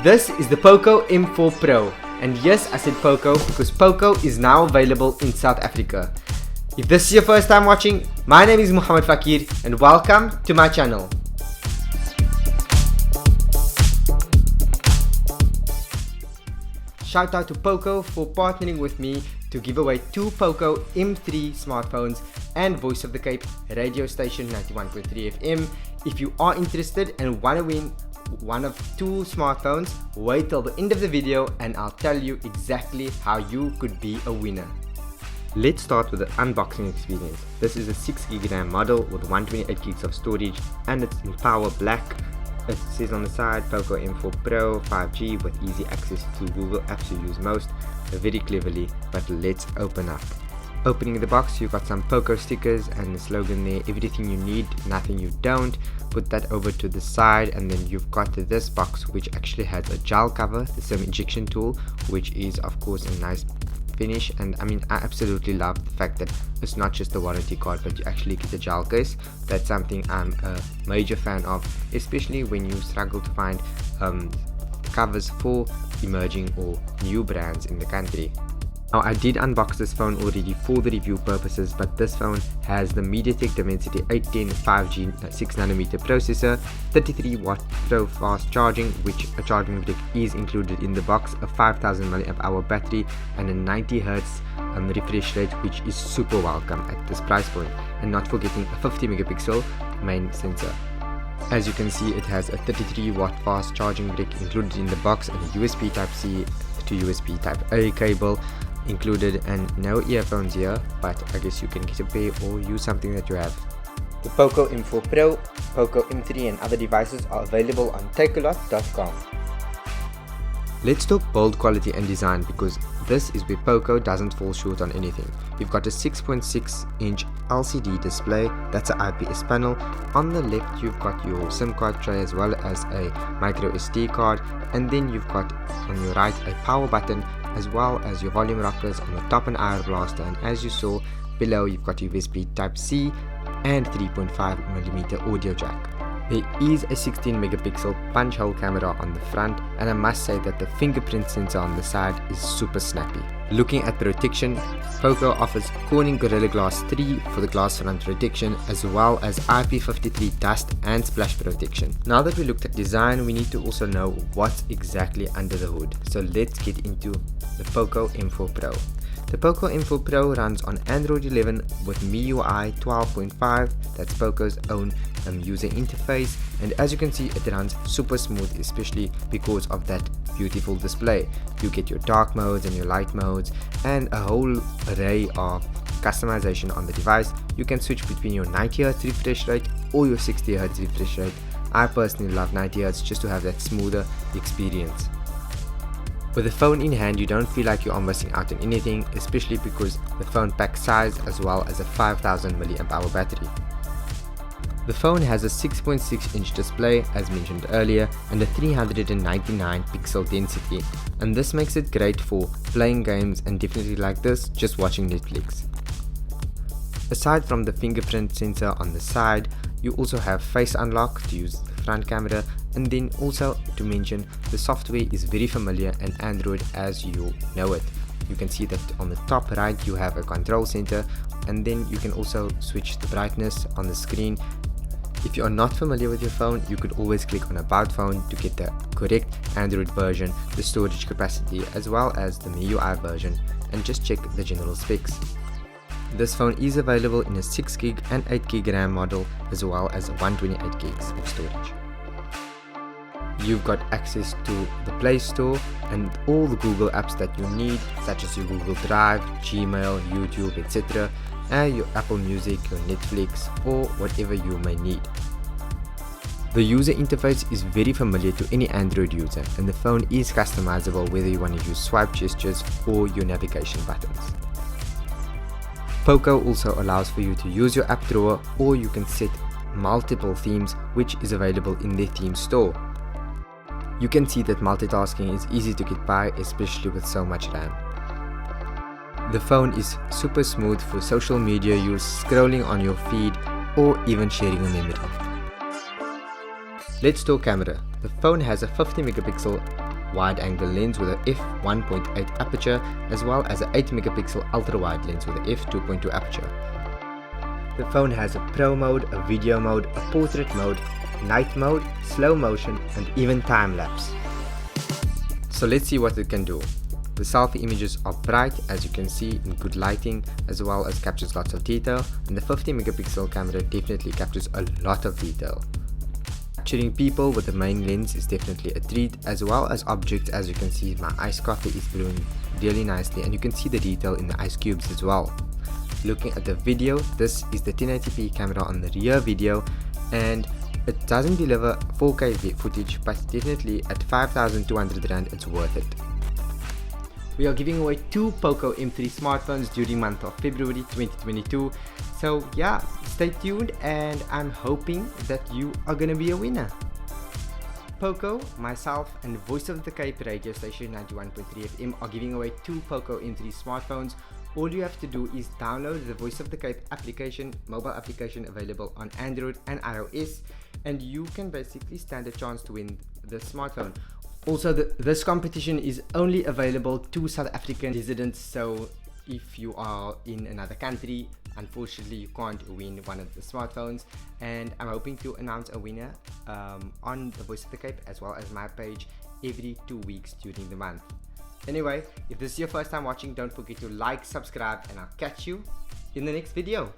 This is the POCO M4 Pro, and yes, I said POCO because POCO is now available in South Africa. If this is your first time watching, my name is Fakier and welcome to my channel. Shout out to POCO for partnering with me to give away 2 POCO M3 smartphones and Voice of the Cape radio station 91.3 FM. If you are interested and want to win one of 2 smartphones, wait till the end of the video and I'll tell you exactly how you could be a winner. Let's start with the unboxing experience. This is a 6GB RAM model with 128GB of storage and it's in power black. It says on the side POCO M4 Pro 5G with easy access to Google apps you use most, very cleverly, but let's open up. Opening the box, you've got some POCO stickers and the slogan there, everything you need, nothing you don't. Put that over to the side and then you've got this box which actually has a gel cover, the same injection tool, which is of course a nice finish. And I mean, I absolutely love the fact that it's not just a warranty card but you actually get a gel case. That's something I'm a major fan of, especially when you struggle to find covers for emerging or new brands in the country. Now, I did unbox this phone already for the review purposes, but this phone has the MediaTek Dimensity 810 5G 6nm processor, 33W Pro fast charging, which a charging brick is included in the box, a 5000 mAh battery and a 90Hz refresh rate, which is super welcome at this price point, and not forgetting a 50MP main sensor. As you can see, it has a 33W fast charging brick included in the box and a USB Type-C to USB Type-A cable included, and no earphones here, but I guess you can get a pair or use something that you have. The POCO M4 Pro, POCO M3 and other devices are available on takealot.com. Let's talk build quality and design, because this is where POCO doesn't fall short on anything. You've got a 6.6-inch LCD display, that's an IPS panel. On the left you've got your SIM card tray as well as a micro SD card, and then you've got on your right a power button as well as your volume rockers, on the top an IR blaster, and as you saw below you've got USB Type-C and 3.5mm audio jack. There is a 16MP punch hole camera on the front, and I must say that the fingerprint sensor on the side is super snappy. Looking at protection, POCO offers Corning Gorilla Glass 3 for the glass front protection as well as IP53 dust and splash protection. Now that we looked at design, we need to also know what's exactly under the hood. So let's get into the POCO M4 Pro. The POCO M4 Pro runs on Android 11 with MIUI 12.5, that's POCO's own user interface, and as you can see it runs super smooth, especially because of that beautiful display. You get your dark modes and your light modes and a whole array of customization on the device. You can switch between your 90Hz refresh rate or your 60Hz refresh rate. I personally love 90Hz just to have that smoother experience. With the phone in hand, you don't feel like you are missing out on anything, especially because the phone packs size as well as a 5000 mAh battery. The phone has a 6.6-inch display as mentioned earlier and a 399 pixel density, and this makes it great for playing games and definitely like this, just watching Netflix. Aside from the fingerprint sensor on the side, you also have face unlock to use the front camera, and then also to mention the software is very familiar and Android as you know it. You can see that on the top right you have a control center, and then you can also switch the brightness on the screen. If you are not familiar with your phone, you could always click on About Phone to get the correct Android version, the storage capacity as well as the MIUI version, and just check the general specs. This phone is available in a 6GB and 8GB RAM model as well as 128GB of storage. You've got access to the Play Store and all the Google apps that you need, such as your Google Drive, Gmail, YouTube, etc., and your Apple Music, your Netflix, or whatever you may need. The user interface is very familiar to any Android user, and the phone is customizable whether you want to use swipe gestures or your navigation buttons. POCO also allows for you to use your app drawer, or you can set multiple themes, which is available in their theme store. You can see that multitasking is easy to get by, especially with so much RAM. The phone is super smooth for social media use, scrolling on your feed, or even sharing a memory. Let's talk camera. The phone has a 50MP wide-angle lens with a f1.8 aperture, as well as an 8-megapixel ultra-wide lens with a f2.2 aperture. The phone has a Pro mode, a video mode, a portrait mode, night mode, slow motion, and even time-lapse. So let's see what it can do. The selfie images are bright, as you can see, in good lighting, as well as captures lots of detail, and the 50-megapixel camera definitely captures a lot of detail. Capturing people with the main lens is definitely a treat, as well as objects. As you can see, my iced coffee is brewing really nicely, and you can see the detail in the ice cubes as well. Looking at the video, this is the 1080p camera on the rear video, and it doesn't deliver 4K footage, but definitely at 5,200 Rand it's worth it. We are giving away 2 POCO M3 smartphones during the month of February 2022. So yeah, stay tuned, and I'm hoping that you are gonna be a winner. POCO, myself, and Voice of the Cape radio station 91.3 FM are giving away 2 POCO M3 smartphones. All you have to do is download the Voice of the Cape application, mobile application available on Android and iOS, and you can basically stand a chance to win the smartphone. Also, this competition is only available to South African residents, so if you are in another country, unfortunately you can't win one of the smartphones, and I'm hoping to announce a winner on the Voice of the Cape as well as my page every 2 weeks during the month. Anyway, if this is your first time watching, don't forget to like, subscribe, and I'll catch you in the next video.